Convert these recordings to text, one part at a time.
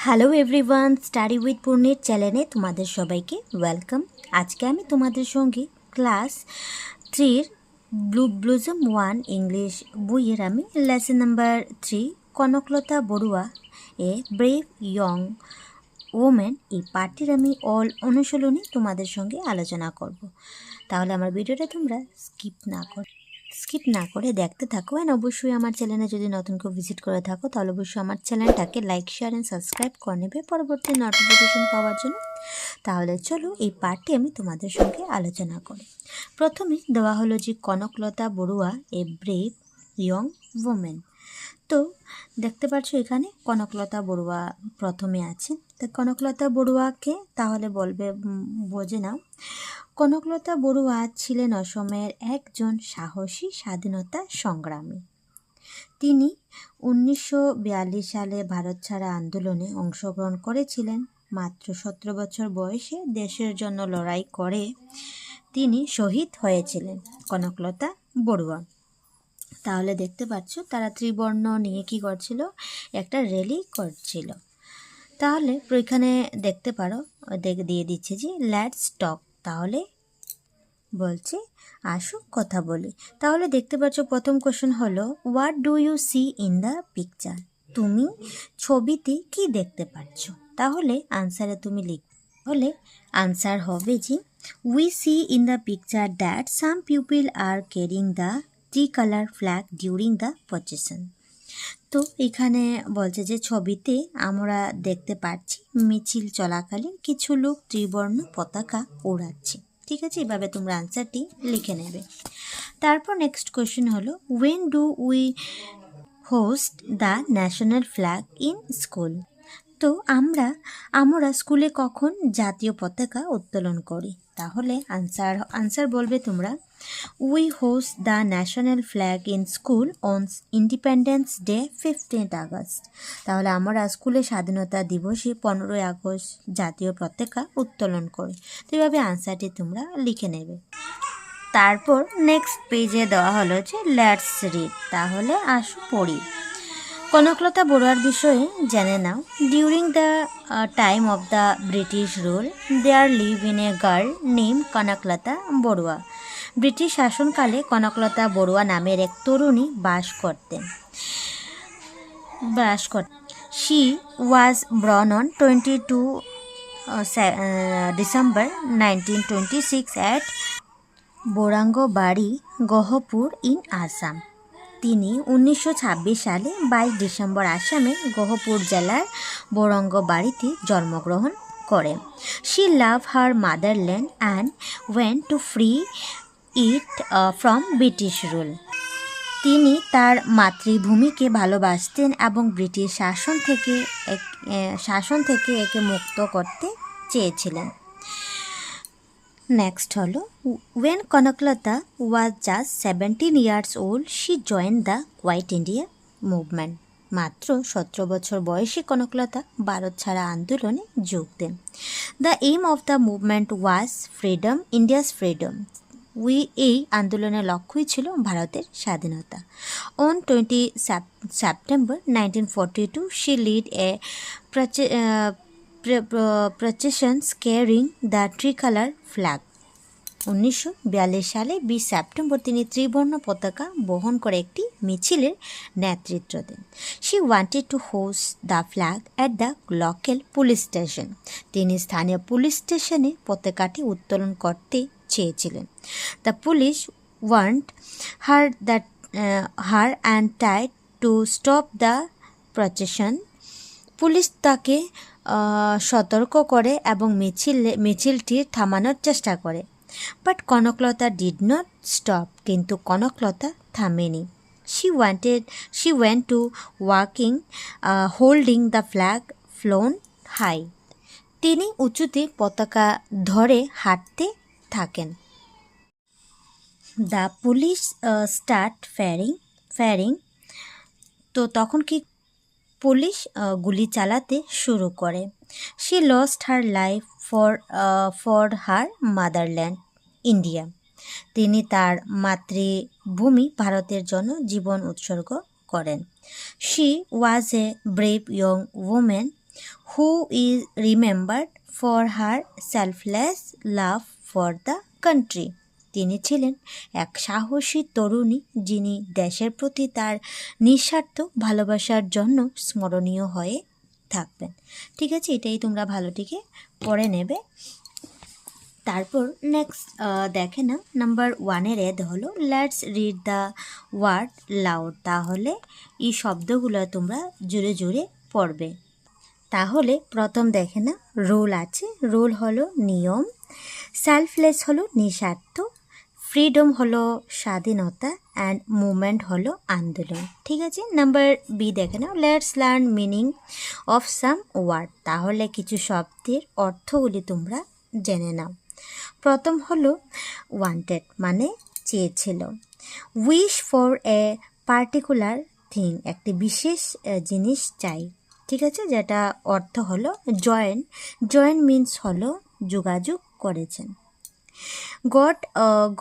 Hello everyone, study with পূর্ণির চ্যানেলে তোমাদের সবাইকে ওয়েলকাম। আজকে আমি তোমাদের সঙ্গে ক্লাস 3 ব্লুজম 1 ইংলিশ বইয়ের আমি লেসন নাম্বার 3 কনকলতা বড়ুয়া এ ব্রেভ ইয়ং ওমেন এই পার্টির আমি অনুশীলনী তোমাদের সঙ্গে আলোচনা করব। তাহলে আমার ভিডিওটা তোমরা স্কিপ না করে দেখতে থাকো। অ্যান্ড অবশ্যই আমার চ্যানেলে যদি নতুন কেউ ভিজিট করে থাকো তাহলে অবশ্যই আমার চ্যানেলটাকে লাইক, শেয়ার অ্যান্ড সাবস্ক্রাইব করে নেবে পরবর্তী নোটিফিকেশন পাওয়ার জন্য। তাহলে চলো এই পার্টটি আমি তোমাদের সঙ্গে আলোচনা করি। প্রথমে দেওয়া হলো যে কনকলতা বড়ুয়া এ ব্রেভ ইয়ং ওমেন। তো দেখতে পাচ্ছ এখানে কনকলতা বড়ুয়া প্রথমে আছে। তো কনকলতা বড়ুয়াকে তাহলে বোঝে নাও। কনকলতা বড়ুয়া ছিলেন অসমের একজন সাহসী স্বাধীনতা সংগ্রামী। তিনি 1942 সালে ভারত ছাড়া আন্দোলনে অংশগ্রহণ করেছিলেন। মাত্র 17 বছর বয়সে দেশের জন্য লড়াই করে তিনি শহীদ হয়েছিলেন কনকলতা বড়ুয়া। তাহলে দেখতে পাচ্ছ তারা ত্রিবর্ণ নিয়ে কি করছিল, একটা র্যালি করছিল। তাহলে এখানে দেখতে পারো দিয়ে দিচ্ছে যে লেটস টক, তাহলে বলছে আসো কথা বলি। তাহলে দেখতে পাচ্ছ প্রথম কোশ্চেন হলো what do you see in the picture, তুমি ছবিতে কি দেখতে পাচ্ছ। তাহলে আনসারে তুমি তাহলে আনসার হবে যে we see in the picture that some people are carrying the tricolour flag during the procession. তো এখানে বলছে যে ছবিতে আমরা দেখতে পাচ্ছি মিছিল চলাকালীন কিছু লোক ত্রিবর্ণ পতাকা ওড়াচ্ছে। ঠিক আছে, এভাবে তোমরা আনসারটি লিখে নেবে। তারপর নেক্সট কোয়েশ্চেন হলো when do we hoist the national flag in school. তো আমরা স্কুলে কখন জাতীয় পতাকা উত্তোলন করি। তাহলে আনসার বলবে তোমরা we hoist the national flag in school on independence day 15 August. তাহলে আমরা স্কুলে স্বাধীনতা দিবসে 15 আগস্ট জাতীয় পতাকা উত্তোলন করি। তো এইভাবে আনসারটি তোমরা লিখে নেবে। তারপর নেক্সট পেজে দেওয়া হলো যে লেটস রিড, তাহলে আসো পড়ি। কনকলতা বড়ুয়ার বিষয়ে জেনে নাও। During the time of the British rule there live in a girl name Kanaklata Barua. British শাসনকালে কনকলতা বড়ুয়া নামের এক তরুণী বাস করতেন। She was born on 22 December 1926 at Borangabari, Gohpur in Assam. তিনি 1926 সালে 22 ডিসেম্বর আসামের গহপুর জেলার বোরঙ্গবাড়িতে জন্মগ্রহণ করেন। She love her motherland and went to free it from British rule. তিনি তার মাতৃভূমিকে ভালোবাসতেন এবং ব্রিটিশ শাসন থেকে একে মুক্ত করতে চেয়েছিলেন। নেক্সট হলো when Kanaklata was just 17 years old she join the quite India movement. মাত্র 17 বছর বয়সে কনকলতা ভারত ছাড়া আন্দোলনে যোগ দেন। The aim of the movement was freedom, India's freedom. এই আন্দোলনের লক্ষ্যই ছিল ভারতের স্বাধীনতা। On 20 September 1942 she lead a processions carrying the tricolor flag. 1942 সালে 20 সেপ্টেম্বর তিনি ত্রিবর্ণ পতাকা বহন করে একটি মিছিলের নেতৃত্ব দেন। She wanted to hoist the flag at the local police station. তিনি স্থানীয় পুলিশ স্টেশনে পতাকাটি উত্তোলন করতে চেয়েছিলেন। The police warned her and tried to stop the procession. Police তাকে সতর্ক করে এবং মিছিলটি থামানোর চেষ্টা করে। But Kanaklata did not stop, কিন্তু কনকলতা থামেনি। She went to walking holding the flag flown high. তিনি উঁচুতে পতাকা ধরে হাঁটতে থাকেন। The police start firing. তো তখন কি পুলিশ গুলি চালাতে শুরু করে। She lost her life for her motherland India. তিনি তার মাতৃভূমি ভারতের জন্য জীবন উৎসর্গ করেন। She was a brave young women who is remembered for her selfless love for the country. তিনি ছিলেন এক সাহসী তরুণী যিনি দেশের প্রতি তার নিঃস্বার্থ ভালোবাসার জন্য স্মরণীয় হয়ে থাকবেন। ঠিক আছে, এটাই তোমরা ভালোটিকে পড়ে নেবে। তারপর নেক্সট দেখে না, নাম্বার 1-এর এদ হলো let's read the word loud. তাহলে এই শব্দগুলো তোমরা জোরে জোরে পড়বে। তাহলে প্রথম দেখে না, রুল আছে, রুল হলো নিয়ম, সেলফলেস হলো নিঃস্বার্থ, ফ্রিডম হলো স্বাধীনতা, অ্যান্ড মুভমেন্ট হলো আন্দোলন। ঠিক আছে, নাম্বার বি দেখে নাও, let's learn meaning of some word. তাহলে কিছু শব্দের অর্থগুলি তোমরা জেনে নাও। প্রথম হলো ওয়ান্টেড, মানে চেয়েছিল। Wish for a particular thing, একটি বিশেষ জিনিস চাই। ঠিক আছে, যেটা অর্থ হলো জয়েন, জয়েন মিন্স হলো যোগাযোগ করেছেন।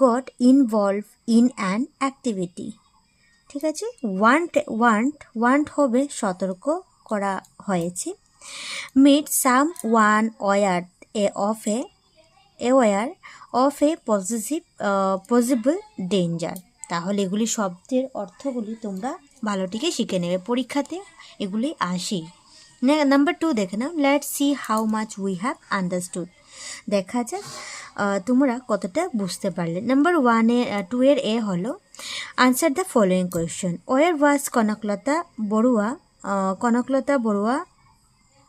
Got involve in an activity. ঠিক আছে, ওয়ান্ট হবে সতর্ক করা হয়েছে। Made someone aware of a possible danger. তাহলে এগুলি শব্দের অর্থগুলি তোমরা ভালোটিকে শিখে নেবে, পরীক্ষাতে এগুলি আসি। নাম্বার 2 দেখে নাও, let's see how much we have understood. দেখা যাক তোমরা কতটা বুঝতে পারলে। নাম্বার 2-এর এ হলো answer the following question. Where was Kanaklata Barua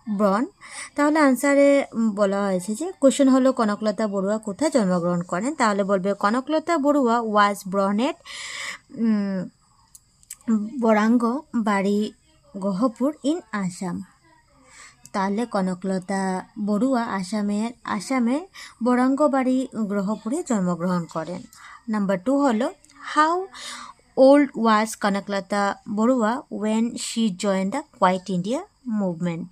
born. তাহলে আনসারে বলা হয়েছে যে কোয়েশ্চন হলো কনকলতা বড়ুয়া কোথায় জন্মগ্রহণ করেন। তাহলে বলবে কনকলতা বড়ুয়া ওয়াজ ব্রন এট বরাঙ্গ বাড়ি গহপুর ইন আসাম। তাহলে কনকলতা বড়ুয়া আসামের বরাঙ্গবাড়ি গ্রহপুরে জন্মগ্রহণ করেন। নাম্বার 2 হলো how old was Kanaklata Barua when she join the quite India movement.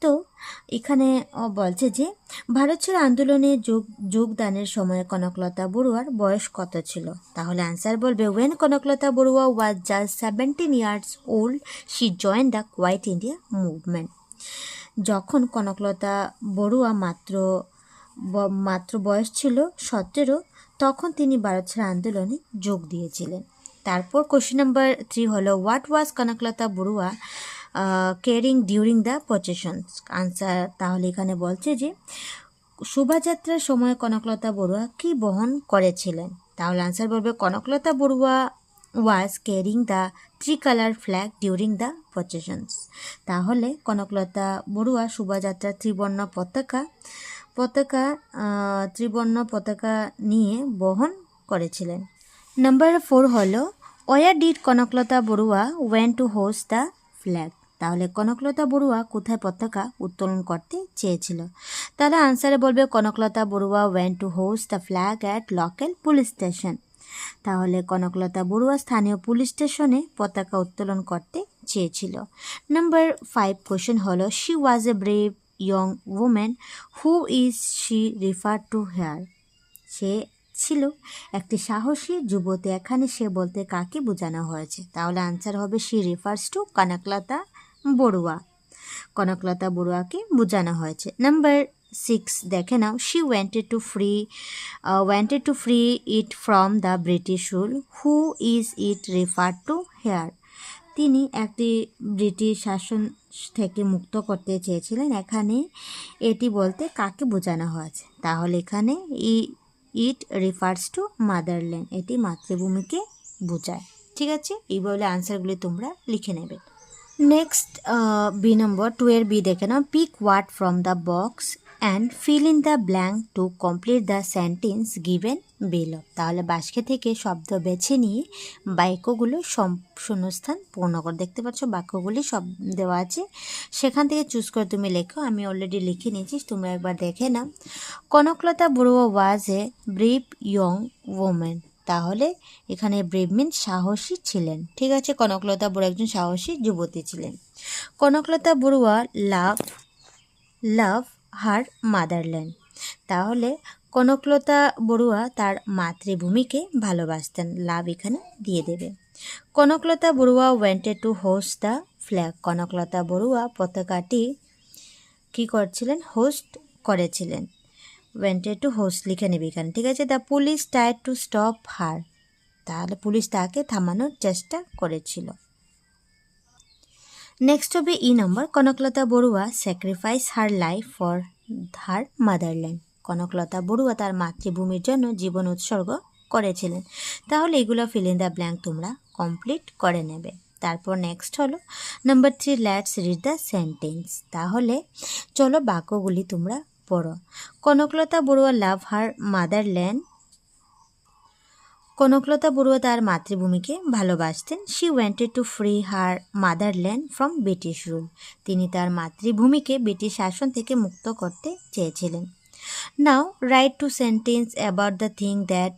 তো এখানে বলছে যে ভারত ছাড়ো আন্দোলনে যোগদানের সময় কনকলতা বড়ুয়ার বয়স কত ছিল। তাহলে আনসার বলবে when Kanaklata Barua was just 17 years old she join the quite India movement. যখন কনকলতা বড়ুয়া মাত্র বয়স ছিল 17, তখন তিনি ভারত ছাড়ো আন্দোলনে যোগ দিয়েছিলেন। তারপর কোশ্চেন নাম্বার 3 হলো what was Kanaklata Barua carrying during the processions. Answer তাহলে এখানে বলছে যে শোভাযাত্রার সময় কনকলতা বড়ুয়া কি বহন করেছিলেন। তাহলে আনসার বলবে Kanaklata Barua was carrying the tricolour flag during the processions. তাহলে কনকলতা বড়ুয়া শোভাযাত্রার ত্রিবর্ণ পতাকা নিয়ে বহন করেছিলেন। নাম্বার 4 হলো where did Kanaklata Barua went to hoist the flag. তাহলে কনকলতা বড়ুয়া কোথায় পতাকা উত্তোলন করতে চেয়েছিল। তাহলে আনসারে বলবে Kanaklata Barua went to hoist the flag at local police station. তাহলে কনকলতা বড়ুয়া স্থানীয় পুলিশ স্টেশনে পতাকা উত্তোলন করতে চেয়েছিল। নাম্বার 5 কোশ্চেন হলো she was a brave young women who is she refer to here. সে ছিল একটি সাহসী যুবতী, এখানে সে বলতে কাকে বোঝানো হয়েছে। তাহলে আনসার হবে she refers to Kanaklata Barua, Kanaklata বড়ুয়াকে বোঝানো হয়েছে। নাম্বার 6 দেখে নাও, she wanted to free it from the British rule who is it refer to hair. তিনি একটি ব্রিটিশ শাসন থেকে মুক্ত করতে চেয়েছিলেন, এখানে এটি বলতে কাকে বোঝানো হয়েছে। তাহলে এখানে ইট রিফার্স টু মাদারল্যান্ড, এটি মাতৃভূমিকে বোঝায়। ঠিক আছে, এই বলে আনসারগুলি তোমরা লিখে নেবে। নেক্সট বি নম্বর 2-এর বি দেখে নাও, pick word from the box and fill in the blank to complete the sentence given below. তাহলে বাক্সে থেকে শব্দ বেছে নিয়ে বাক্যগুলো শূন্যস্থান পূর্ণ করে। দেখতে পাচ্ছ বাক্যগুলি সব দেওয়া আছে, সেখান থেকে চুজ করে তুমি লেখো। আমি অলরেডি লিখে নিয়েছি, তোমরা একবার দেখে নাও। Kanaklata Barua was a brave young women. তাহলে এখানে ব্রেভ মিন্স সাহসী ছিলেন। ঠিক আছে, কনকলতা বড়ুয়া একজন সাহসী যুবতী ছিলেন। Kanaklata Barua love her motherland. তাহলে কনকলতা বড়ুয়া তার মাতৃভূমিকে ভালোবাসতেন, লাভ এখানে দিয়ে দেবে। Kanaklata Barua wanted to hoist the flag. Kanaklata Barua পতাকাটি কী করছিলেন, হোস্ট করেছিলেন। ওয়েন্টেড টু হোস্ট লিখে নেবে এখানে, ঠিক আছে। The police tried to stop her, তাহলে পুলিশ তাকে থামানোর চেষ্টা করেছিল। নেক্সট হবে E number, Kanaklata Barua sacrifice her life for her motherland. Kanaklata Barua তার মাতৃভূমির জন্য জীবন উৎসর্গ করেছিলেন। তাহলে এগুলো ফিল ইন দ্য ব্ল্যাঙ্ক তোমরা কমপ্লিট করে নেবে। তারপর নেক্সট হলো number 3, let's read the sentence. তাহলে চলো বাক্যগুলি তোমরা পড়ো। Kanaklata Barua love her motherland. Kanaklata Barua তার মাতৃভূমিকে ভালোবাসতেন। She wanted to free her motherland from British rule. তিনি তার মাতৃভূমিকে ব্রিটিশ শাসন থেকে মুক্ত করতে চেয়েছিলেন। Now write two sentence about the thing that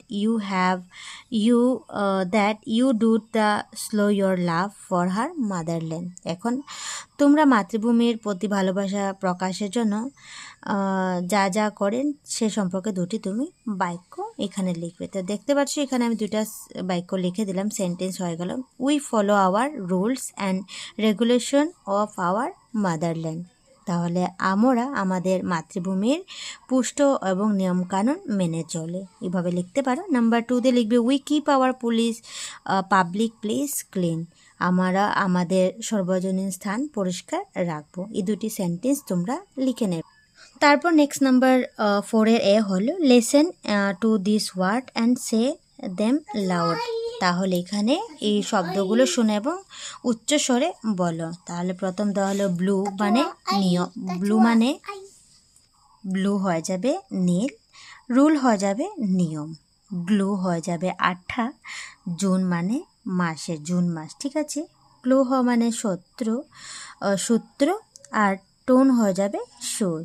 you do the show your love for her motherland. এখন তোমরা মাতৃভূমির প্রতি ভালোবাসা প্রকাশের জন্য যা যা করেন সে সম্পর্কে দুটি তুমি বাক্য এখানে লিখবে। তো দেখতে পাচ্ছ এখানে আমি দুটা বাক্য লিখে দিলাম, সেন্টেন্স হয়ে গেল। We follow our rules and regulation of our motherland. তাহলে আমরা আমাদের মাতৃভূমির পুষ্ট এবং নিয়মকানুন মেনে চলে, এভাবে লিখতে পারো। নাম্বার 2 দিয়ে লিখবে we keep our public place clean. আমরা আমাদের সর্বজনীন স্থান পরিষ্কার রাখবো। এই দুটি সেন্টেন্স তোমরা লিখে নেবে। তারপর নেক্সট নাম্বার 4 এর এ হলো listen to this word and say them loud. তাহলে এখানে এই শব্দগুলো শুনে এবং উচ্চ স্বরে বলো। তাহলে প্রথম দেওয়া হলো ব্লু মানে নিয়ম, ব্লু হয়ে যাবে নীল, রুল হয়ে যাবে নিয়ম, গ্লু হয়ে যাবে আঠা, জুন মানে মাসের, জুন মাস, ঠিক আছে। ক্লু মানে সূত্র, আর টোন হয়ে যাবে সুর,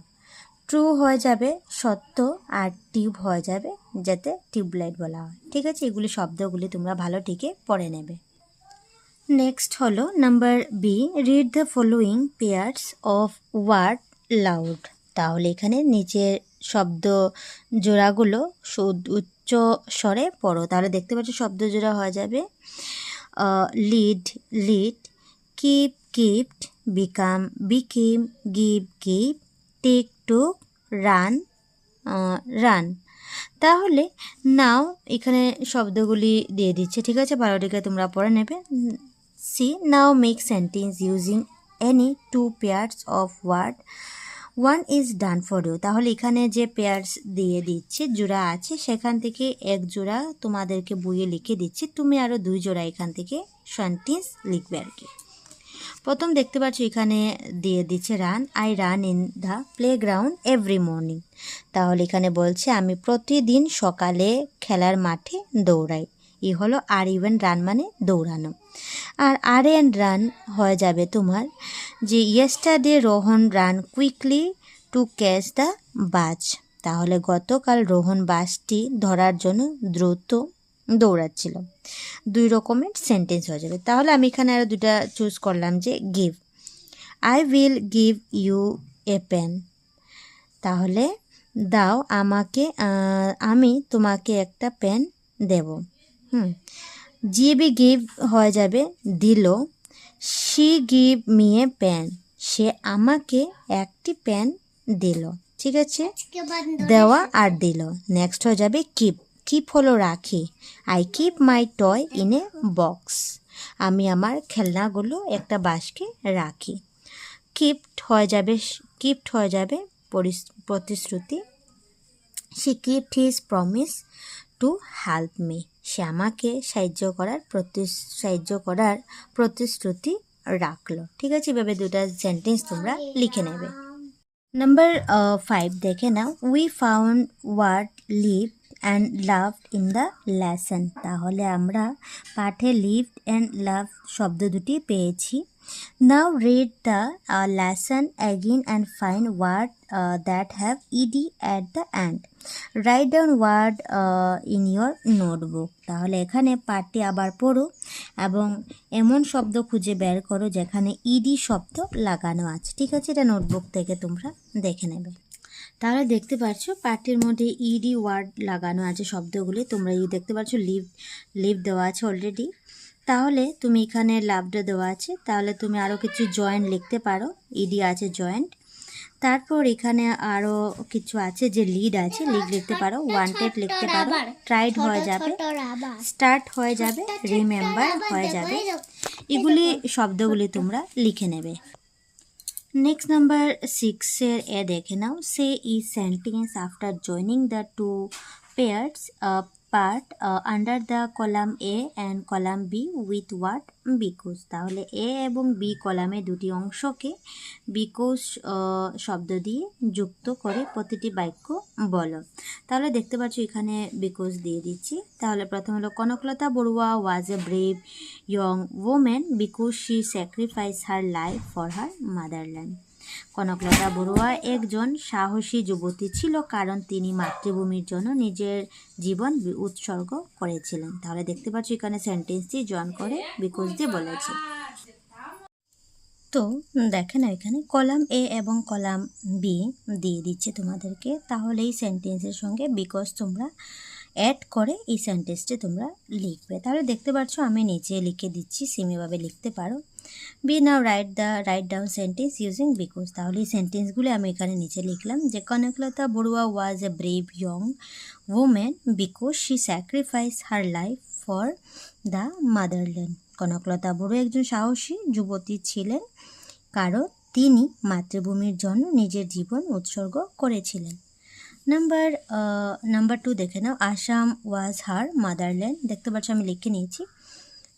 ট্রু হয়ে যাবে সত্য, আর টিউব হয়ে যাবে যাতে টিউবলাইট বলা হয়, ঠিক আছে। এগুলি শব্দগুলি তোমরা ভালো ঠিকই পড়ে নেবে। নেক্সট হলো number B, read the following pairs of word loud. তাহলে এখানে নিচের শব্দ জোড়াগুলো উচ্চ স্বরে পড়ো। তাহলে দেখতে পাচ্ছ শব্দ জোড়া হয়ে যাবে lead, kept, became, give, take, took, run. তাহলে নাও এখানে শব্দগুলি দিয়ে দিচ্ছে, ঠিক আছে, ভালোটিকে তোমরা পড়ে নেবে। C now make sentence using any 2 pairs of word, 1 is done for you. তাহলে এখানে যে পেয়ার্স দিয়ে দিচ্ছে, জোড়া আছে, সেখান থেকে এক জোড়া তোমাদেরকে বইয়ে লিখে দিচ্ছি, তুমি আরও 2 জোড়া এখান থেকে সেন্টেন্স লিখবে আর কি। প্রথম দেখতে পাচ্ছ এখানে দিয়ে দিচ্ছে run, I run in the playground every morning. তাহলে এখানে বলছে আমি প্রতিদিন সকালে খেলার মাঠে দৌড়াই। এই হলো আর ইভেন রান মানে দৌড়ানো। আর এন্ড রান হয়ে যাবে তোমার যে yesterday Rohan run quickly to catch the বাজ। তাহলে গতকাল রোহন বাসটি ধরার জন্য দ্রুত দৌড়াচ্ছিল। 2 রকমের সেন্টেন্স হয়ে যাবে। তাহলে আমি এখানে আরও 2টা চুজ করলাম যে give, I will give you a pen. তাহলে দাও আমাকে, আমি তোমাকে একটা পেন দেব। গিভ হয়ে যাবে দিল, she give me a pen, সে আমাকে একটি পেন দিল, ঠিক আছে, দেওয়া আর দিল। নেক্সট হয়ে যাবে কিপ হলো রাখি, I keep my toy in a box, আমি আমার খেলনাগুলো একটা বাক্সে রাখি। কিপ্ট হয়ে যাবে প্রতিশ্রুতি, she kept his promise to help me, সে আমাকে সাহায্য করার প্রতিশ্রুতি রাখলো, ঠিক আছে। এভাবে 2টা সেন্টেন্স তোমরা লিখে নেবে। নাম্বার 5 দেখে নাও, we found word live and loved in the lesson. তাহলে আমরা পাঠে লিভড অ্যান্ড লাভ শব্দ দুটি পেয়েছি। Now read the lesson again and find word that have ED at the end, write down word in your notebook. তাহলে এখানে পাঠটি আবার পড়ো এবং এমন শব্দ খুঁজে বের করো যেখানে ইডি শব্দ লাগানো আছে, ঠিক আছে। এটা নোটবুক থেকে তোমরা দেখে নেবে। তাহলে দেখতে পাচ্ছ পাঠটির মধ্যে ইডি ওয়ার্ড লাগানো আছে শব্দগুলি, তোমরা দেখতে পাচ্ছ লিভ দেওয়া আছে অলরেডি। তাহলে তুমি এখানে লাভটা দেওয়া আছে, তাহলে তুমি আরও কিছু জয়েন্ট লিখতে পারো, ইডি আছে জয়েন্ট। তারপর এখানে আরও কিছু আছে, যে লিড আছে, লিড লিখতে পারো, ওয়ান্টেড লিখতে পারো, ট্রাইড হয়ে যাবে, স্টার্ট হয়ে যাবে, রিমেম্বার হয়ে যাবে। এগুলি শব্দগুলি তোমরা লিখে নেবে। নেক্সট নাম্বার 6 এ দেখে নাও, সে is sentence after joining the two pairs part under the column A and column B with what because. তাহলে এ এবং বি কলামে দুটি অংশকে বিকজ শব্দ দিয়ে যুক্ত করে প্রতিটি বাক্য বলো। তাহলে দেখতে পাচ্ছ এখানে বিকজ দিয়ে দিচ্ছি। তাহলে প্রথম হলো, Kanaklata Barua was a brave young women because she sacrifice her life for her motherland. Kanaklata Barua একজন সাহসী যুবতী ছিল কারণ তিনি মাতৃভূমির জন্য নিজের জীবন উৎসর্গ করেছিলেন। তাহলে দেখতে পাচ্ছ এখানে সেন্টেন্সটি জয়েন করে বিকজ দিয়ে বলেছে। তো দেখে না, এখানে কলাম এ এবং কলাম বি দিয়ে দিচ্ছে তোমাদেরকে। তাহলে এই সেন্টেন্সের সঙ্গে বিকজ তোমরা অ্যাড করে এই সেন্টেন্সটি তোমরা লিখবে। তাহলে দেখতে পাচ্ছ আমি নিচে লিখে দিচ্ছি, সেমভাবে লিখতে পারো। B now write down sentence using because. তাহলে এই সেন্টেন্সগুলি আমি এখানে নিচে লিখলাম, যে Kanaklata Barua was a brave young women because she sacrifice her life for the motherland. Kanaklata Barua একজন সাহসী যুবতী ছিলেন কারণ তিনি মাতৃভূমির জন্য নিজের জীবন উৎসর্গ করেছিলেন। নাম্বার 2 দেখে নাও, আসাম ওয়াজ হার মাদারল্যান্ড। দেখতে পাচ্ছ আমি লিখে নিয়েছি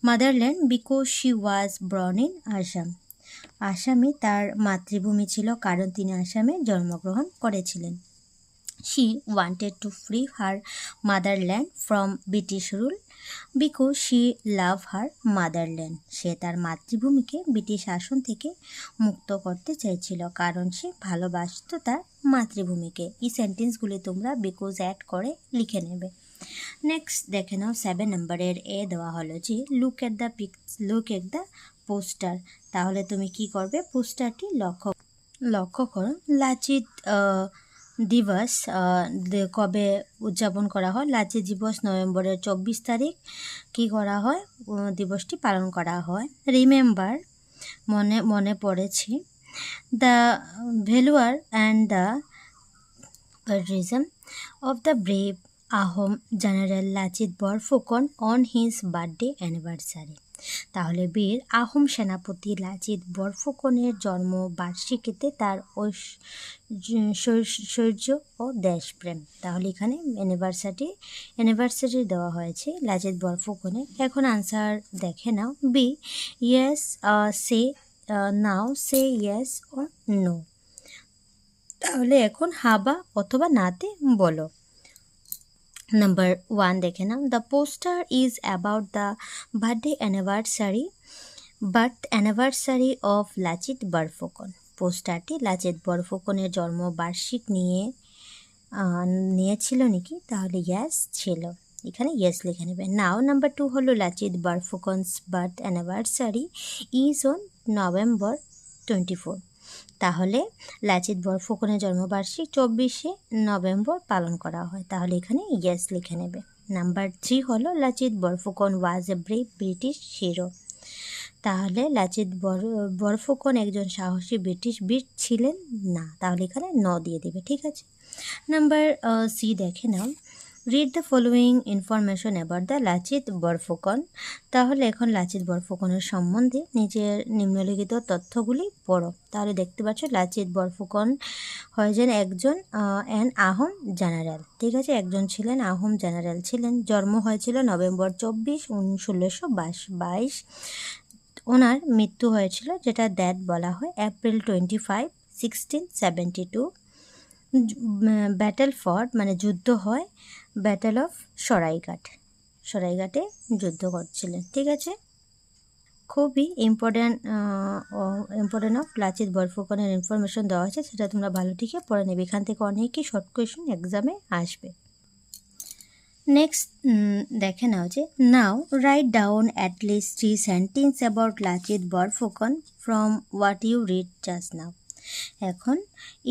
motherland because she was born in Assam. আসামে তার মাতৃভূমি ছিল কারণ তিনি আসামে জন্মগ্রহণ করেছিলেন। She wanted to free her motherland from British rule because she love her motherland. সে তার মাতৃভূমিকে ব্রিটিশ শাসন থেকে মুক্ত করতে চাইছিল কারণ সে ভালোবাসত তার মাতৃভূমিকে। এই সেন্টেন্সগুলি তোমরা বিকজ অ্যাড করে লিখে নেবে। নেক্সট দেখে নাও 7 নম্বরের এ দেওয়া হলো যে লুক এট দ্য পোস্টার। তাহলে তুমি কি করবে, পোস্টারটি লক্ষ্য করো। লাচিত দিবস কবে উদযাপন করা হয়? লাচিত দিবস নভেম্বরের 24 তারিখ কি করা হয়, দিবসটি পালন করা হয়। রিমেম্বার মনে পড়েছে। The valour and the heroism of the brave Ahom general Lachit Borphukan on his birthday anniversary. তাহলে বীর আহোম সেনাপতি লাচিত বরফুকনের জন্ম বার্ষিকীতে তার শৌর্য ও দেশপ্রেম। তাহলে এখানে অ্যানিভার্সারি দেওয়া হয়েছে লাচিত বরফুকনের। এখন আনসার দেখে নাও। বি ইয়েস সে নাও, সে ইয়েস ও নো। তাহলে এখন হাবা অথবা নাতে বলো। নাম্বার 1 দেখে নাও, the poster is about the birthday anniversary of Lachit Borphukan. পোস্টারটি লাচিত বরফুকনের জন্মবার্ষিক নিয়েছিল নাকি? তাহলে ইয়েস ছিল, এখানে ইয়েস লিখে নেবে। নাও নাম্বার 2 হলো Lachit Borphukan's birth anniversary is on November 24। তাহলে লাচিত বরফুকনের জন্মবার্ষিক 24শে নভেম্বর পালন করা হয়। তাহলে এখানে ইয়েস লিখে নেবে। নাম্বার 3 হলো Lachit Borphukan was a brave British hero. তাহলে লাচিত বরফুকন একজন সাহসী ব্রিটিশ বীর ছিলেন না। তাহলে এখানে ন দিয়ে দেবে, ঠিক আছে। নাম্বার সি দেখে নাও, read the following information about the Lachit Borphukan. তাহলে এখন লাচিত বরফুকনের সম্বন্ধে নিজের নিম্নলিখিত তথ্যগুলি পড়ো। তাহলে দেখতে পাচ্ছ লাচিত বরফুকন হয়েছেন একজন আহোম জেনারেল, ঠিক আছে, একজন ছিলেন আহোম জেনারেল ছিলেন। জন্ম হয়েছিল নভেম্বর 24, 1622। ওনার মৃত্যু হয়েছিল, যেটা ডেথ বলা হয়, এপ্রিল 25, 1672। ব্যাটেল ফট মানে যুদ্ধ হয়, ব্যাটেল অফ সরাইঘাটে যুদ্ধ করছিলেন, ঠিক আছে। খুবই ইম্পর্টেন্ট অফ লাচিত বরফুকনের ইনফরমেশন দেওয়া আছে, সেটা তোমরা ভালো ঠিক পড়ে নেবে। এখান থেকে অনেকই শর্ট কোয়েশ্চেন এক্সামে আসবে। নেক্সট দেখে নাও যে now write down at least 3 sentence about Lachit Borphukan from what you read just now. এখন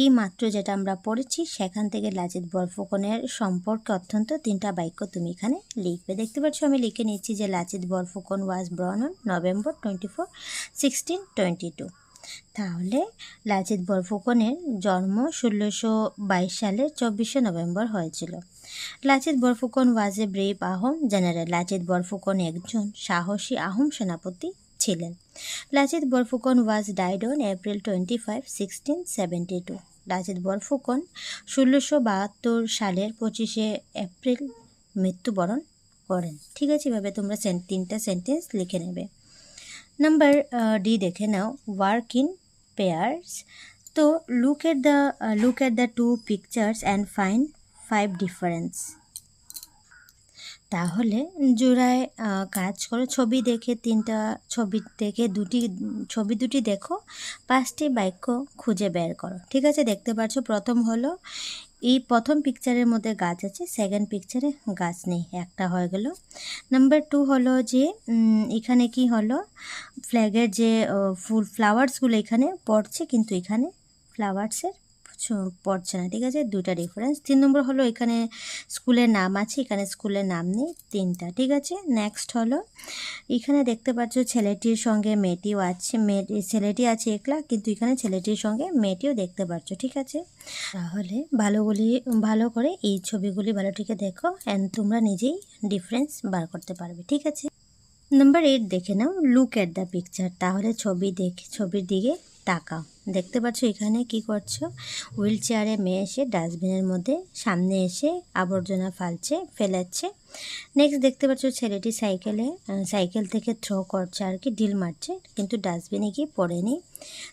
এই মাত্র যেটা আমরা পড়েছি সেখান থেকে লাচিত বরফুকনের সম্পর্কে অত্যন্ত 3টা বাক্য তুমি এখানে লিখবে। দেখতে পাচ্ছ আমি লিখে নিচ্ছি যে লাচিত বরফুকন ওয়াজ বর্ন অন নভেম্বর 24, 1622। তাহলে লাচিত বরফুকনের জন্ম 1622 সালের 24শে নভেম্বর হয়েছিল। Lachit Borphukan was a brave Ahom general. Lachit Borphukan একজন সাহসী আহোম সেনাপতি ছিলেন। Lachit Borphukan was died on April 25, 1672। Lachit Borphukan 1672 সালের 25শে এপ্রিল মৃত্যুবরণ করেন। ঠিক আছে, এভাবে তোমরা তিনটা সেন্টেন্স লিখে নেবে। নাম্বার ডি দেখে নাও, ওয়ার্ক ইন পেয়ার্স। তো look at the two pictures and find 5 difference. তাহলে জোড়ায় কাজ করো। ছবি দেখে দুটি দেখো, 5টি বাক্য খুঁজে বের করো। ঠিক আছে, দেখতে পাচ্ছ প্রথম হলো এই প্রথম পিকচারের মধ্যে গাছ আছে, সেকেন্ড পিকচারে গাছ নেই, একটা হয়ে গেল। নাম্বার 2 হলো যে এখানে কি হলো, ফ্ল্যাগের যে ফ্লাওয়ার্সগুলো এখানে পড়ছে কিন্তু এখানে ফ্লাওয়ার্সের পড়ছে না। ঠিক আছে, 2টা ডিফারেন্স। 3 নম্বর হলো এখানে স্কুলের নাম আছে, এখানে স্কুলের নাম নেই, 3টা। ঠিক আছে, নেক্সট হলো এখানে দেখতে পাচ্ছ ছেলেটির সঙ্গে মেয়েটিও আছে, ছেলেটি আছে একলা কিন্তু এখানে ছেলেটির সঙ্গে মেয়েটিও দেখতে পাচ্ছ। ঠিক আছে, তাহলে ভালো করে এই ছবিগুলি ভালো থেকে দেখো অ্যান্ড তোমরা নিজেই ডিফারেন্স বার করতে পারবে। ঠিক আছে, নাম্বার 8 দেখে নাও, লুক এট দ্য পিকচার। তাহলে ছবির দিকে তাকাও। দেখতে পাচ্ছ এখানে কি করছো, হুইল চেয়ারে মেয়ে এসে ডাস্টবিনের মধ্যে সামনে এসে আবর্জনা ফেলাচ্ছে। নেক্সট দেখতে পাচ্ছ ছেলেটি সাইকেল থেকে থ্রো করছে আর কি, ঢিল মারছে কিন্তু ডাস্টবিনে গিয়ে পড়েনি।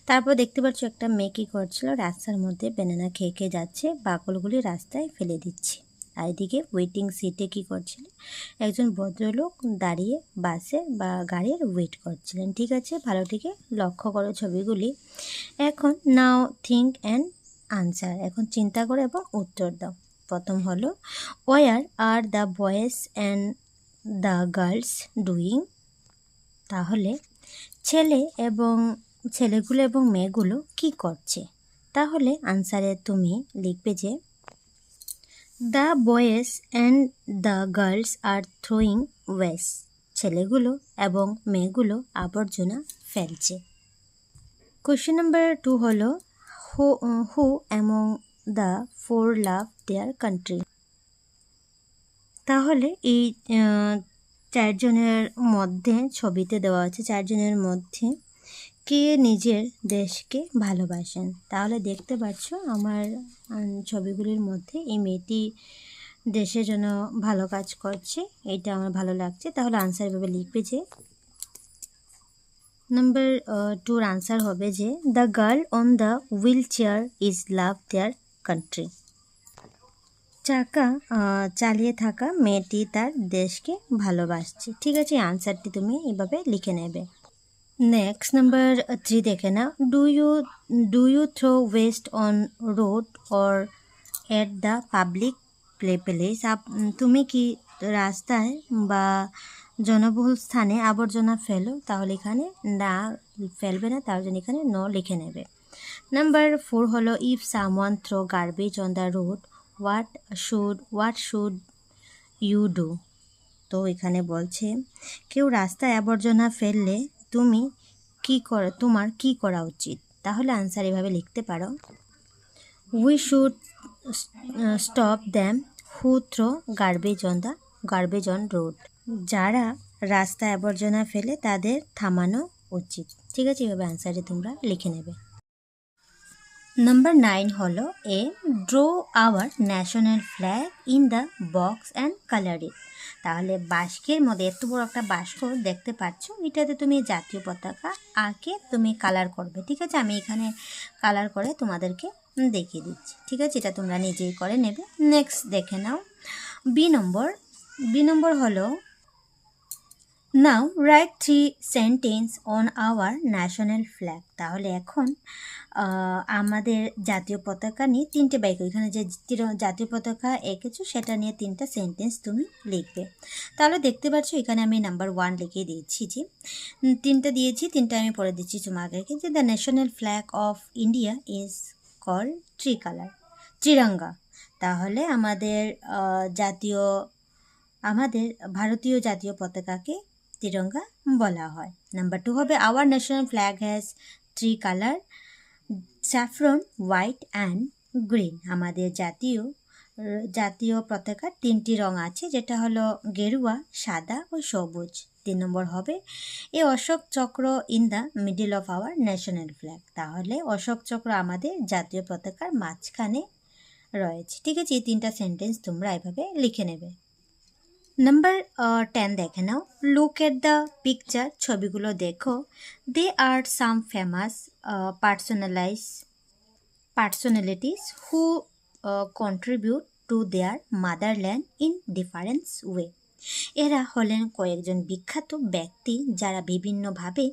তারপর দেখতে পাচ্ছ একটা মেয়ে কী করছিল, রাস্তার মধ্যে ব্যানানা খেয়ে যাচ্ছে, বাকলগুলি রাস্তায় ফেলে দিচ্ছে। আর এদিকে ওয়েটিং সিটে কী করছিল, একজন ভদ্রলোক দাঁড়িয়ে বাসে বা গাড়ির ওয়েট করছিলেন। ঠিক আছে, ভালো থেকে লক্ষ্য করো ছবিগুলি। এখন নাও থিঙ্ক অ্যান্ড আনসার। এখন চিন্তা করো এবং উত্তর দাও। প্রথম হলো, what are the boys and the girls doing. তাহলে ছেলেগুলো এবং মেয়েগুলো কি করছে। তাহলে আনসারে তুমি লিখবে যে the boys and the girls are throwing waste. ছেলেগুলো এবং মেয়েগুলো আবর্জনা ফেলছে। কোয়েশ্চেন নাম্বার 2 হলো, who among the 4 love their country. তাহলে এই 4 জনের মধ্যে ছবিতে দেওয়া আছে, 4 জনের মধ্যে কে নিজের দেশকে ভালোবাসেন। তাহলে দেখতে পাচ্ছ আমার ছবিগুলির মধ্যে এই মেয়েটি দেশের জন্য ভালো কাজ করছে, এটা আমার ভালো লাগছে। তাহলে আনসার এভাবে লিখবে যে নাম্বার 2 আনসার হবে যে the girl on the wheel chair is love their country. চাকা চালিয়ে থাকা মেয়েটি তার দেশকে ভালোবাসছে। ঠিক আছে, আনসারটি তুমি এভাবে লিখে নেবে। নেক্সট নাম্বার 3 দেখে নাও, do you throw waste on road or at the public place. তুমি কি রাস্তায় বা জনবহুল স্থানে আবর্জনা ফেলো। তাহলে এখানে না ফেলবে না, তার জন্য এখানে নো লিখে নেবে। নাম্বার 4 হলো, if someone throw garbage on the road what should you do. তো এখানে বলছে কেউ রাস্তায় আবর্জনা ফেললে তোমার কি করা উচিত। তাহলে আনসার এভাবে লিখতে পারো, we should stop them who throw garbage on road. যারা রাস্তায় আবর্জনা ফেলে তাদের থামানো উচিত। ঠিক আছে, এভাবে আনসারে তোমরা লিখে নেবে। নাম্বার 9 হলো, draw our national flag in the box and colour it. তাহলে বাস্কের মধ্যে এত বড় একটা বাস্ক দেখতে পাচ্ছ, এটাতে তুমি জাতীয় পতাকা আঁকে তুমি কালার করবে। ঠিক আছে, আমি এখানে কালার করে তোমাদেরকে দেখিয়ে দিচ্ছি। ঠিক আছে, এটা তোমরা নিজেই করে নেবে। নেক্সট দেখে নাও, বি নম্বর হলো, now write 3 sentence on our national flag. তাহলে এখন আমাদের জাতীয় পতাকা নিয়ে 3টে বাক্য, এখানে যে জাতীয় পতাকা এঁকেছো সেটা নিয়ে 3টা সেন্টেন্স তুমি লিখবে। তাহলে দেখতে পাচ্ছ এখানে আমি নাম্বার 1 লিখে দিয়েছি, যে 3টা দিয়েছি, 3টা আমি পরে দিচ্ছি তোমাদেরকে, যে the national flag of India is called Tiranga. তাহলে আমাদের ভারতীয় জাতীয় পতাকাকে তিরঙ্গা বলা হয়। নাম্বার 2 হবে, hour national flag has three colour saffron, white and green. আমাদের জাতীয় পতাকার তিনটি রং আছে, যেটা হলো গেরুয়া, সাদা ও সবুজ। 3 নম্বর হবে এ অশোক চক্র in the middle of our national flag. তাহলে অশোক চক্র আমাদের জাতীয় পতাকার মাঝখানে রয়েছে। ঠিক আছে, এই 3টা সেন্টেন্স তোমরা এভাবে লিখে নেবে। নাম্বার 10 দেখে নাও। লুক এট দ্য পিকচার, ছবিগুলো দেখো। They are some famous personalities who contribute to their motherland in different way. এরা হলেন কয়েকজন বিখ্যাত ব্যক্তি যারা বিভিন্নভাবে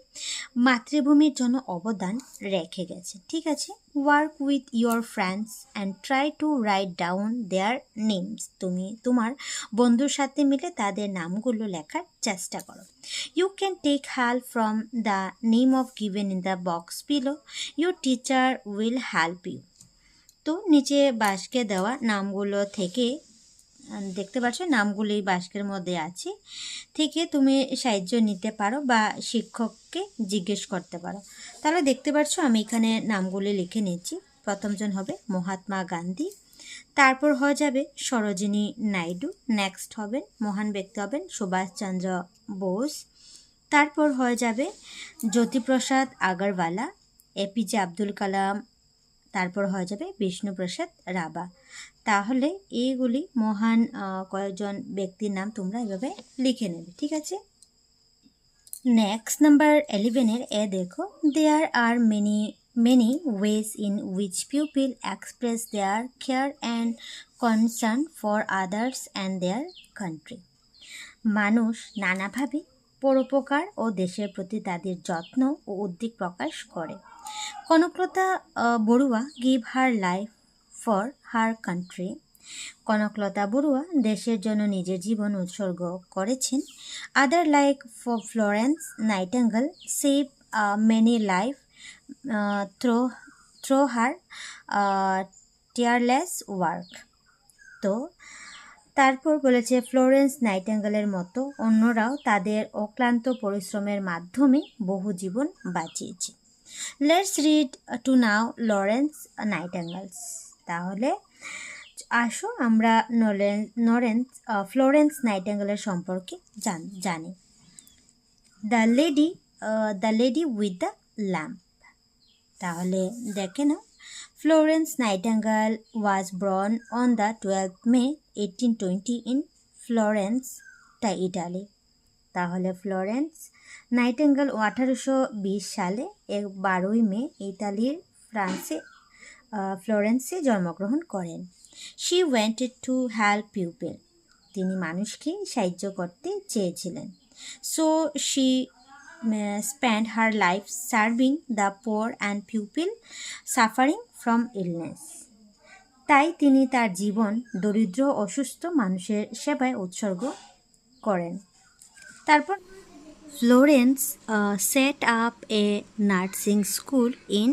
মাতৃভূমির জন্য অবদান রেখে গেছে। ঠিক আছে, work with your friends and try to write down their names. তুমি তোমার বন্ধুর সাথে মিলে তাদের নামগুলো লেখার চেষ্টা করো। You can take help from the name of given in the box below. Your teacher will help you. তো নিচে বাস্কে দেওয়া নামগুলো থেকে দেখতে পাচ্ছ, নামগুলি বাস্কের মধ্যে আছে, থেকে তুমি সাহায্য নিতে পারো বা শিক্ষককে জিজ্ঞেস করতে পারো। তাহলে দেখতে পাচ্ছ আমি এখানে নামগুলি লিখে নিচ্ছি। প্রথমজন হবে মহাত্মা গান্ধী, তারপর হয়ে যাবে সরোজিনী নাইডু, নেক্সট হবেন মহান ব্যক্তি হবেন সুভাষচন্দ্র বোস, তারপর হয়ে যাবে জ্যোতিপ্রসাদ আগরওয়ালা, এপিজে আব্দুল কালাম, তারপর হয়ে যাবে বিষ্ণুপ্রসাদ রাভা। তাহলে এইগুলি মহান কয়েকজন ব্যক্তির নাম তোমরা এভাবে লিখে নেবে। ঠিক আছে, নেক্সট নাম্বার 11 এ দেখো। There are many ways in which people express their care and concern for others and their country. মানুষ নানাভাবে পরোপকার ও দেশের প্রতি তাদের যত্ন ও উদ্বেগ প্রকাশ করে। Kanaklata Barua give her life for her country. Kanaklata Barua দেশের জন্য নিজের জীবন উৎসর্গ করেছেন। Other like Florence Nightingale save many life through her tireless work. তো তারপর বলেছে ফ্লোরেন্স নাইটিঙ্গেলের মতো অন্যরাও তাদের অক্লান্ত পরিশ্রমের মাধ্যমে বহু জীবন বাঁচিয়েছে। Let's read to now Florence Nightingale's. তাহলে আসো আমরা ফ্লোরেন্স নাইটিঙ্গেলের সম্পর্কে জানি। The lady with the lamp. তাহলে দেখে নাও, Florence Nightingale was born on the 12th May 1820 in Florence, Italy. তাহলে ফ্লোরেন্স নাইটিঙ্গেল 1820 সালে 12ই মে ইতালির ফ্লোরেন্সে জন্মগ্রহণ করেন। She wanted to help people. তিনি মানুষকে সাহায্য করতে চেয়েছিলেন। So she spent her life serving the poor and people suffering from illness. তাই তিনি তার জীবন দরিদ্র অসুস্থ মানুষের সেবায় উৎসর্গ করেন। তারপর Florence set up a nursing school in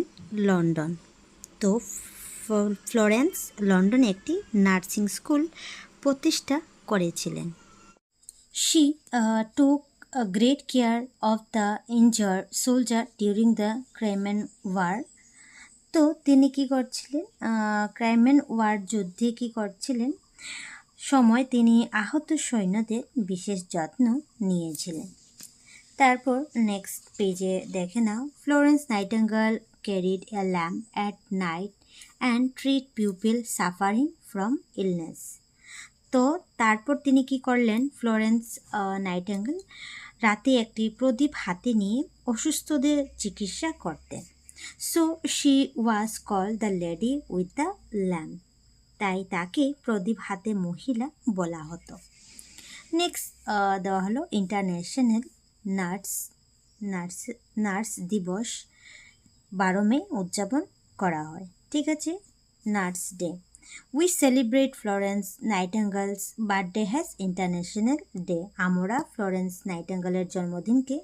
London. তো ফ্লোরেন্স লন্ডনে একটি নার্সিং স্কুল প্রতিষ্ঠা করেছিলেন। She took great care of the injured soldier during the Crimean war. তো তিনি কী করছিলেন, ক্রাইমিয়ান ওয়ার যুদ্ধে কী করছিলেন সময় তিনি আহত সৈন্যদের বিশেষ যত্ন নিয়েছিলেন। তারপর নেক্সট পেজে দেখে নাও। Florence Nightingale carried a lamp at night and treat people suffering from illness. তো তারপর তিনি কি করলেন, ফ্লোরেন্স নাইটিঙ্গেল রাতে একটি প্রদীপ হাতে নিয়ে অসুস্থদের চিকিৎসা করতেন। So she was called the lady with the lamp. তাই তাকে প্রদীপ হাতে মহিলা বলা হতো। নেক্সট দেওয়া হলো ইন্টারন্যাশনাল নার্স দিবস 12 মে উদযাপন করা হয়। ঠিক আছে, nurse day. We celebrate Florence Nightingale's birthday has international day. আমরা ফ্লোরেন্স নাইটিঙ্গেলের জন্মদিনকে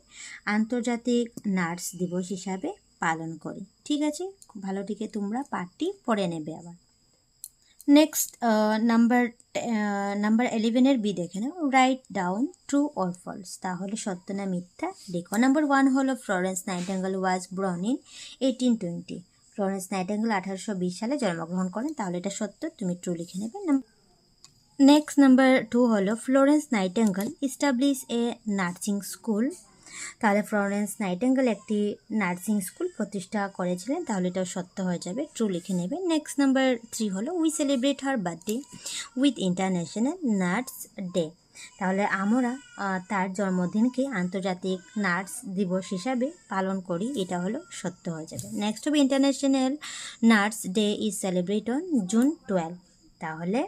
আন্তর্জাতিক নার্স দিবস হিসাবে পালন করি। ঠিক আছে, খুব ভালো, তোমরা পাঠটি পড়ে নেবে। আবার নেক্সট নাম্বার 11-এর বি দেখে নাও, write down true or false, তাহলে সত্য না মিথ্যা দেখো। নাম্বার 1 হলো Florence Nightingale was born in 1820। ফ্লোরেন্স নাইটিঙ্গেল 1820 সালে জন্মগ্রহণ করেন, তাহলে এটা সত্য, তুমি ট্রু লিখে নেবে। নেক্সট নাম্বার 2 হলো ফ্লোরেন্স নাইটিঙ্গেল ইস্টাবলিশ এ নার্সিং স্কুল, তাহলে ফ্লোরেন্স নাইটিঙ্গেল একটি নার্সিং স্কুল প্রতিষ্ঠা করেছিলেন, তাহলে এটাও সত্য হয়ে যাবে, ট্রু লিখে নেবে। নেক্সট নাম্বার 3 হলো we celebrate her birthday with international nurse day, তাহলে আমরা তার জন্মদিনকে আন্তর্জাতিক নার্স দিবস হিসাবে পালন করি, এটা হলো সত্য হয়ে যাবে। নেক্সট হবে international nurse day is celebrate on June 12, তাহলে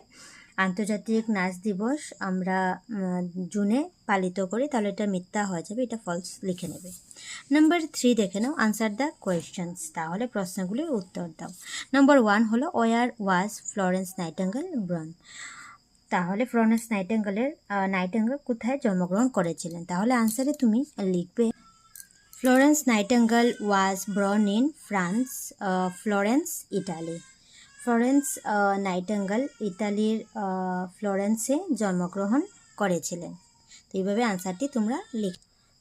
আন্তর্জাতিক নার্স দিবস আমরা জুনে পালিত করি, তাহলে এটা মিথ্যা হয়ে যাবে, এটা ফলস লিখে নেবে। নাম্বার 3 দেখে নাও, আনসার দ্য কোয়েশ্চেন্স, তাহলে প্রশ্নগুলির উত্তর দাও। নাম্বার 1 হলো ওয়ার ওয়াজ ফ্লোরেন্স নাইটিঙ্গেল born, তাহলে ফ্লোরেন্স নাইটিঙ্গেল কোথায় জন্মগ্রহণ করেছিলেন, তাহলে আনসারে তুমি লিখবে Florence Nightingale was born in France, Florence, Italy. Florence nightingale ইতালির ফ্লোরেন্সে জন্মগ্রহণ করেছিলেন, তো এইভাবে আনসারটি তোমরা লিখ।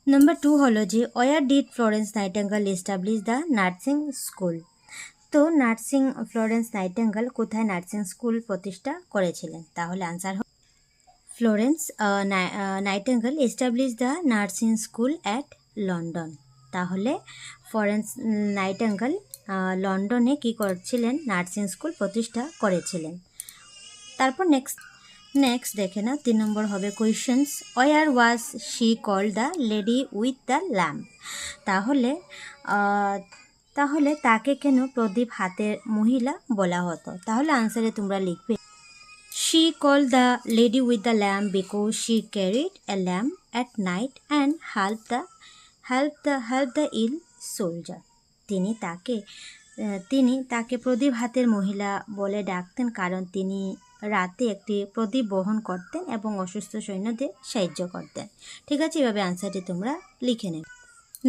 নাম্বার 2 হলো যে where did Florence Nightingale establish the nursing school, তো ফ্লোরেন্স নাইটিঙ্গেল কোথায় নার্সিং স্কুল প্রতিষ্ঠা করেছিলেন, তাহলে answer Florence Nightingale establish the nursing school at London, তাহলে ফ্লোরেন্স নাইটিঙ্গেল লন্ডনে কী করছিলেন, নার্সিং স্কুল প্রতিষ্ঠা করেছিলেন। তারপর নেক্সট দেখে না 3 নম্বর হবে questions, why was she called the lady with the lamp, তাহলে তাকে কেন প্রদীপ হাতের মহিলা বলা হতো, তাহলে আনসারে তোমরা লিখবে she called the lady with the lamp because she carried a lamp at night and help the ill soldier, তিনি তাকে প্রদীপ হাতের মহিলা বলে ডাকতেন কারণ তিনি রাতে একটি প্রদীপ বহন করতেন এবং অসুস্থ সৈন্যদের সাহায্য করতেন। ঠিক আছে, এভাবে আনসারটি তোমরা লিখে নেবে।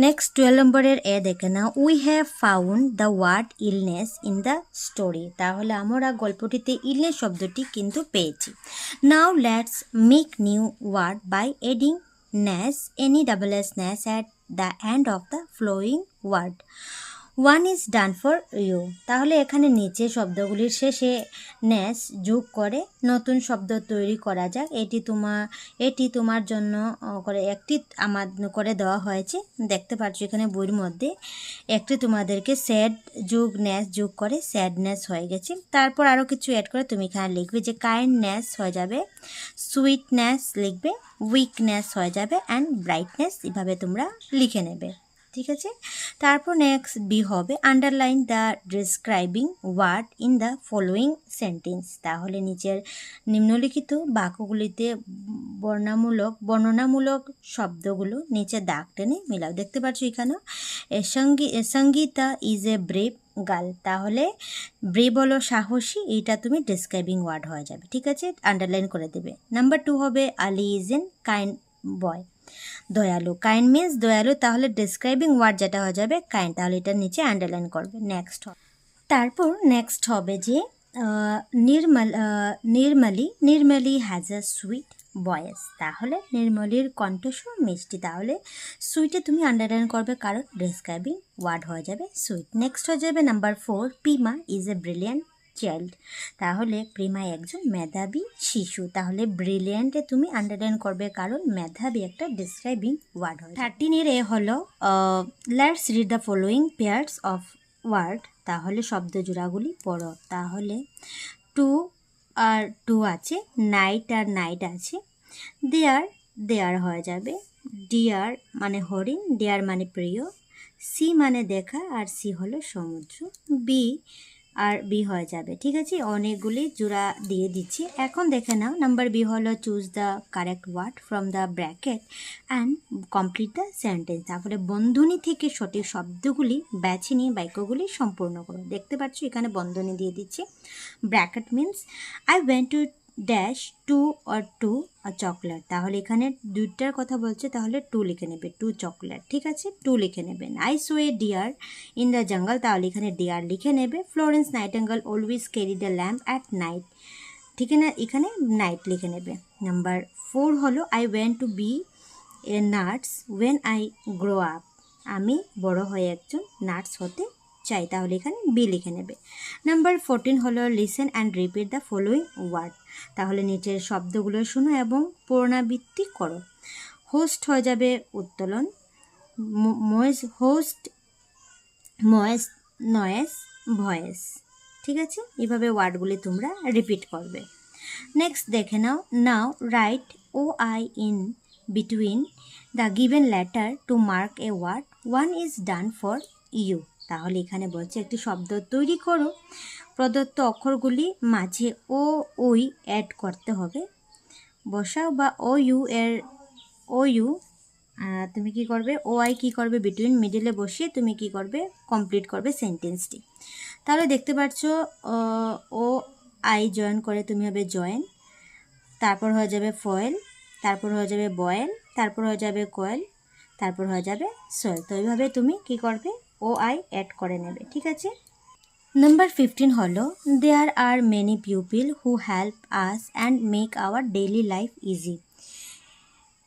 নেক্সট 12 নম্বরের এ দেখে নাও, we have found the word illness in the story, তাহলে আমরা গল্পটিতে ইলনেস শব্দটি কিন্তু পেয়েছি। Now let's make new word by adding ness, any double S ness at the end of the following word, one is done for you, তাহলে এখানে নিচে শব্দগুলির শেষে নেস যোগ করে নতুন শব্দ তৈরি করা যাক। এটি তোমার জন্য একটি আমার করে দেওয়া হয়েছে, দেখতে পাচ্ছ এখানে বইয়ের মধ্যে একটি তোমাদেরকে স্যাড যোগ নেস যোগ করে স্যাডনেস হয়ে গেছে। তারপর আরও কিছু অ্যাড করে তুমি এখানে লিখবে যে কাইন্ডনেস হয়ে যাবে, সুইটনেস লিখবে, উইকনেস হয়ে যাবে অ্যান্ড ব্রাইটনেস, এভাবে তোমরা লিখে নেবে। ঠিক আছে, তারপর নেক্সট বি হবে underline the describing word in the following sentence, তাহলে নিচের নিম্নলিখিত বাক্যগুলিতে বর্ণনামূলক শব্দগুলো নিচে দাগ টেনে মিলাও। দেখতে পাচ্ছ এখানে Sangeeta is a brave girl, তাহলে ব্রেভ হলো সাহসী, এইটা তুমি ডিসক্রাইবিং ওয়ার্ড হয়ে যাবে। ঠিক আছে, আন্ডারলাইন করে দেবে। নাম্বার 2 হবে আলি ইজ এন কাইন্ড বয়, দয়ালু, কাইন্ড মিন্স দয়ালু, তাহলে ডিসক্রাইবিং ওয়ার্ড যেটা হয়ে যাবে কাইন্ড, তাহলে এটা নিচে আন্ডারলাইন করবে। তারপর নেক্সট হবে যে নির্মলি হ্যাজ আ সুইট ভয়েস, তাহলে নির্মলির কণ্ঠস্বর মিষ্টি, তাহলে সুইটে তুমি আন্ডারলাইন করবে কারণ ডিসক্রাইবিং ওয়ার্ড হয়ে যাবে সুইট। নেক্সট হয়ে যাবে number 4, Prima is a brilliant child, তাহলে প্রিমা একজন মেধাবী শিশু, তাহলে ব্রিলিয়ান্টে তুমি আন্ডারলাইন করবে কারণ মেধাবী একটা ডিসক্রাইবিং ওয়ার্ড হয়। 13 এ হলো let's read the following pairs of word, তাহলে শব্দ জোড়াগুলি পড়ো, তাহলে টু আর টু আছে, নাইট আর নাইট আছে, দেয়ার হয়ে যাবে, ডিয়ার মানে হরিণ, ডিয়ার মানে প্রিয়, সি মানে দেখা আর সি হলো সমুদ্র, বি হয়ে যাবে। ঠিক আছে, অনেকগুলি জোড়া দিয়ে দিচ্ছি। এখন দেখে নাও নাম্বার বি হলো choose the correct word from the bracket and complete the sentence, তারপরে বন্ধনী থেকে সঠিক শব্দগুলি বেছে নিয়ে বাক্যগুলি সম্পূর্ণ করো। দেখতে পাচ্ছ এখানে বন্ধনী দিয়ে দিচ্ছি। Bracket means I want to dash to or two chocolate, তাহলে এখানে দুইটার কথা বলছে, তাহলে টু লিখে নেবে, টু চকলেট। ঠিক আছে, টু লিখে নেবেন। I saw a deer in the jungle, তাহলে এখানে ডিয়ার লিখে নেবে। Florence Nightingale always carry the lamp at night, ঠিক আছে না, এখানে নাইট লিখে নেবে। নাম্বার 4 হলো I want to be a nurse when I grow up, আমি বড় হয়ে একজন নার্স হতে চাই, তাহলে এখানে বি লিখে নেবে। নাম্বার 14 হলো listen and repeat the following word, তাহলে নিচের শব্দগুলো শুনো এবং পুনরাবৃত্তি করো। হোস্ট হয়ে যাবে উত্তোলন, হোস্ট ময়েস নয়েস ভয়েস। ঠিক আছে, এভাবে ওয়ার্ডগুলি তোমরা রিপিট করবে। নেক্সট দেখে নাও, now write O I in between the given letter to mark a word, one is done for you, তাহলে এখানে বলছে একটি শব্দ তৈরি করো, প্রদত্ত অক্ষরগুলি মাঝে ও ওই অ্যাড করতে হবে, বসাও বা ও ইউ তুমি কি করবে, ও আই কী করবে, বিটুইন মিডিলে বসিয়ে তুমি কি করবে, কমপ্লিট করবে সেন্টেন্সটি। তাহলে দেখতে পাচ্ছ ও আই জয়েন করে তুমি হবে জয়েন, তারপর হয়ে যাবে ফয়েল, তারপর হয়ে যাবে বয়েল, তারপর হয়ে যাবে কয়েল, তারপর হয়ে যাবে সোয়েল। তো এইভাবে তুমি কি করবে, ও আই অ্যাড করে নেবে। ঠিক আছে। নাম্বার 15 হলো there are many pupil who help us and make our daily life easy,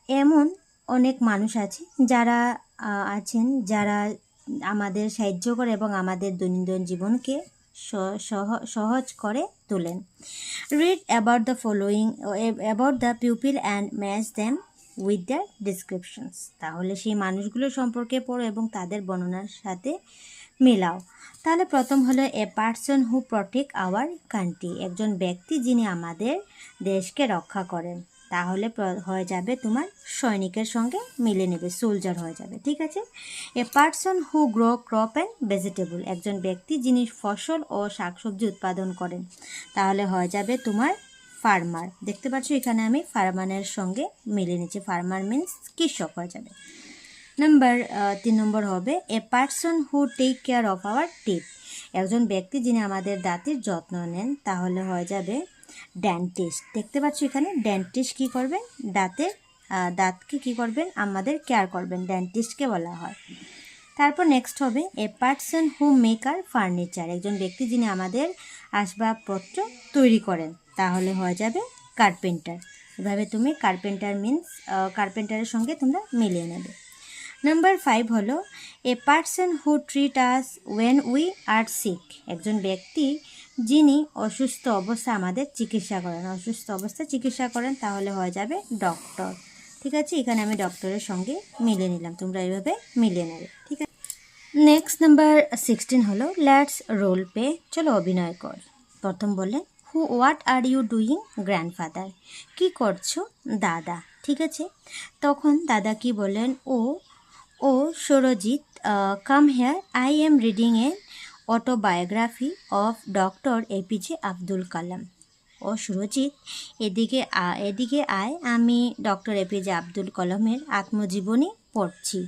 এমন অনেক মানুষ আছে যারা যারা আমাদের সাহায্য করে এবং আমাদের দৈনন্দিন জীবনকে সহজ করে তোলেন। Read about the following about the pupil and match them with their descriptions, তাহলে সেই মানুষগুলো সম্পর্কে পড়ো এবং তাদের বর্ণনার সাথে মেলাও। তাহলে প্রথম হলো a person who protect our country, একজন ব্যক্তি যিনি আমাদের দেশকে রক্ষা করেন, তাহলে হয়ে যাবে তোমার সৈনিকের সঙ্গে মিলে নেবে, সোলজার হয়ে যাবে। ঠিক আছে। এ person who grow crop and vegetable, একজন ব্যক্তি যিনি ফসল ও শাকসবজি উৎপাদন করেন, তাহলে হয়ে যাবে তোমার ফার্মার। দেখতে পাচ্ছ এখানে আমি ফার্মারের সঙ্গে মিলে নিচ্ছি, ফার্মার মিন্স কৃষক হয়ে যাবে। নাম্বার 3 নম্বর হবে a person who take care of our teeth, একজন ব্যক্তি যিনি আমাদের দাঁতের যত্ন নেন, তাহলে হয়ে যাবে ডেন্টিস্ট। দেখতে পাচ্ছ এখানে ডেন্টিস্ট কী করবেন, দাঁতকে কী করবেন, আমাদের কেয়ার করবেন, ডেন্টিস্টকে বলা হয়। তারপর নেক্সট হবে a person who make our furniture, একজন ব্যক্তি যিনি আমাদের আসবাবপত্র তৈরি করেন, তাহলে হয়ে যাবে কার্পেন্টার। এভাবে তুমি কার্পেন্টার মিন্স কার্পেন্টারের সঙ্গে তোমরা মিলিয়ে নেবে। নাম্বার 5 হলো a person who treat us when we are sick, একজন ব্যক্তি যিনি অসুস্থ অবস্থা আমাদের চিকিৎসা করেন, তাহলে হয়ে যাবে ডক্টর। ঠিক আছে, এখানে আমি ডক্টরের সঙ্গে মিলিয়ে নিলাম, তোমরা এইভাবে মিলিয়ে নেবে। ঠিক আছে। নেক্সট নাম্বার 16 হলো লেটস রোল প্লে, চলো অভিনয় কর। প্রথম বললেন what are you doing grandfather, কী করছো দাদা। ঠিক আছে, তখন দাদা কি বললেন, oh Surajit come here, I am reading a autobiography of doctor APJ Abdul Kalam. ও সুরজিৎ এদিকে আয়, আমি ডক্টর এপিজে আব্দুল কালামের আত্মজীবনী পড়ছি।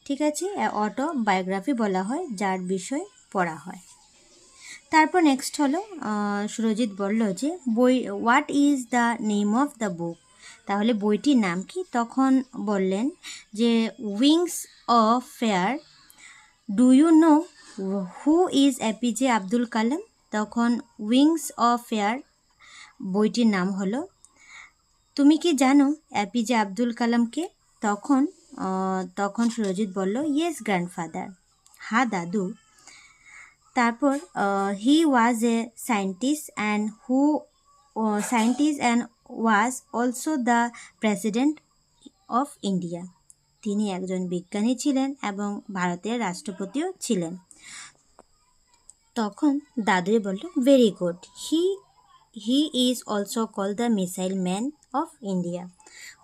ঠিক আছে, অটোবায়োগ্রাফি বলা হয় যার বিষয় পড়া হয়। তারপর নেক্সট হলো সুরজিৎ বলল যে what is the name of the book, তাহলে বইটির নাম কি। তখন বললেন যে wings of fire, do you know who is APJ Abdul Kalam, তখন উইংস অফ ফেয়ার বইটির নাম হলো তুমি কি জানো এপিজে আব্দুল কালামকে। তখন সুরজিৎ বলল ইয়েস গ্র্যান্ডফাদার, হ্যাঁ দাদু। তারপর he was a scientist and was also the president of India, তিনি একজন বিজ্ঞানী ছিলেন এবং ভারতের রাষ্ট্রপতিও ছিলেন। তখন দাদুই বলল very good, he is also call the missile man of India,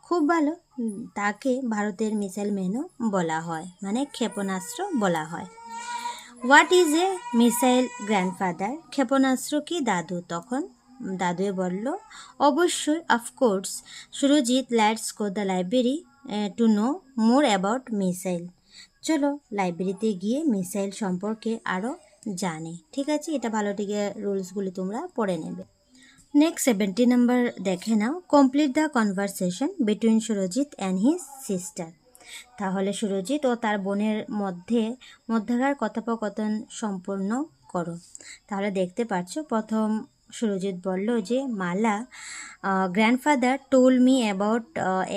খুব ভালো, তাকে ভারতের মিসাইল ম্যানও বলা হয়, মানে ক্ষেপণাস্ত্র বলা হয়। What is a missile grandfather, ক্ষেপণাস্ত্র কি দাদু। তখন দাদুয়ে বলল অবশ্যই, of course Surajit, let's go the library to know more about missile, চলো লাইব্রেরিতে গিয়ে মিসাইল সম্পর্কে আরও জানে। ঠিক আছে, এটা ভালো, ঠিক রুলসগুলি তোমরা পড়ে নেবে। নেক্সট 70 নাম্বার দেখে নাও, complete the conversation between Surajit and his sister. তাহলে সুরজিৎ ও তার বোনের মধ্যকার কথোপকথন সম্পূর্ণ করো। তাহলে দেখতে পাচ্ছ, প্রথম সুরজিৎ বলল যে Mala, grandfather told me about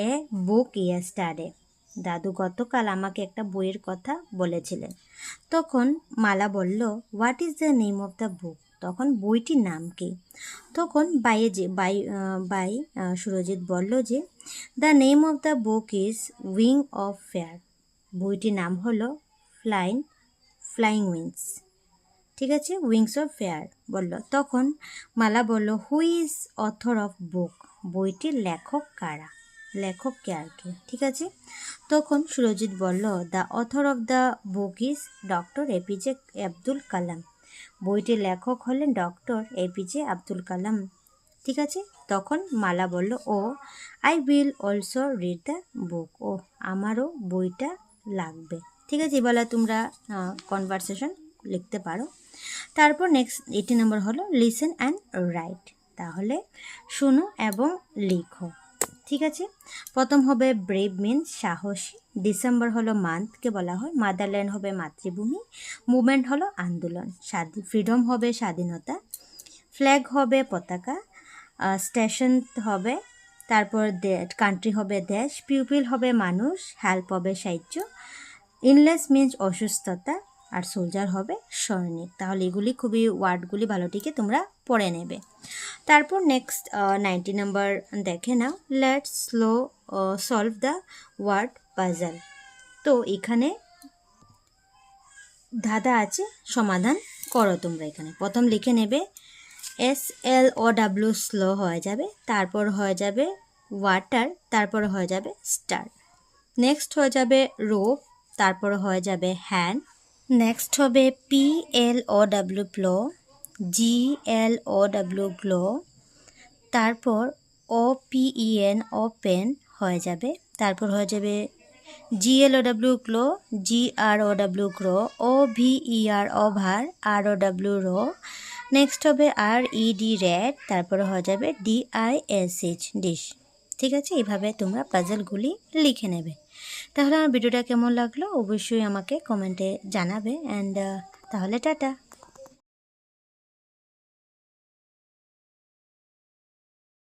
a book yesterday. দাদু গতকাল আমাকে একটা বইয়ের কথা বলেছিলেন। তখন মালা বলল, what is the name of the বুক? তখন বইটির নাম কি? তখন বাই সুরজিৎ বলল যে the name of the book is wing of fair. বইটির নাম হলো ফ্লাইং উইংস। ঠিক আছে, উইংস অফ ফেয়ার বলল। তখন মালা বলল, who is author of book? বইটির লেখক কারা? লেখক কে আর কি। ঠিক আছে, তখন সুরজিৎ বলল, the author of the book is doctor APJ Abdul Kalam. বইটির লেখক হলেন ডক্টর এপিজে আব্দুল কালাম। ঠিক আছে, তখন মালা বলল, oh I will also read the book. ও আমারও বইটা লাগবে। ঠিক আছে, এবার তোমরা কনভারসেশন লিখতে পারো। তারপর নেক্সট 80 নম্বর হলো লিসেন অ্যান্ড রাইট। তাহলে শোনো এবং লিখো। ঠিক আছে, প্রথম হবে ব্রেভ মিন্স সাহসী, ডিসেম্বর হলো মান্থকে বলা হয়, মাদারল্যান্ড হবে মাতৃভূমি, মুভমেন্ট হলো আন্দোলন, ফ্রিডম হবে স্বাধীনতা, ফ্ল্যাগ হবে পতাকা, স্টেশন হবে, তারপর কান্ট্রি হবে দেশ, পিউপিল হবে মানুষ, হেল্প হবে সাহায্য, ইনলেস মিন্স অসুস্থতা, আর সোলজার হবে সৈনিক। তাহলে এগুলি খুবই ওয়ার্ডগুলি ভালোটিকে তোমরা পড়ে নেবে। তারপর নেক্সট 90 নাম্বার দেখে নাও, let's solve the word puzzle. তো এখানে ধাঁধা আছে, সমাধান করো তোমরা। এখানে প্রথম লিখে নেবে SLOW, স্লো হয়ে যাবে, তারপর হয়ে যাবে ওয়াটার, তারপর হয়ে যাবে স্টার, নেক্সট হয়ে যাবে রোপ, তারপর হয়ে যাবে হ্যান্ড, নেক্সট হবে PLOW প্লো, GLOW গ্লো, তারপর OPEN ওপেন হয়ে যাবে, তারপর হয়ে যাবে GLOW glow, GROW grow, OVER over, ROW row, next হবে RED রেড, তারপরে হয়ে যাবে DISH ডিশ। ঠিক আছে, এইভাবে তোমরা পাজলগুলি লিখে নেবে। তাহলে আমার ভিডিওটা কেমন লাগলো অবশ্যই আমাকে কমেন্টে জানাবে। অ্যান্ড তাহলে টাটা।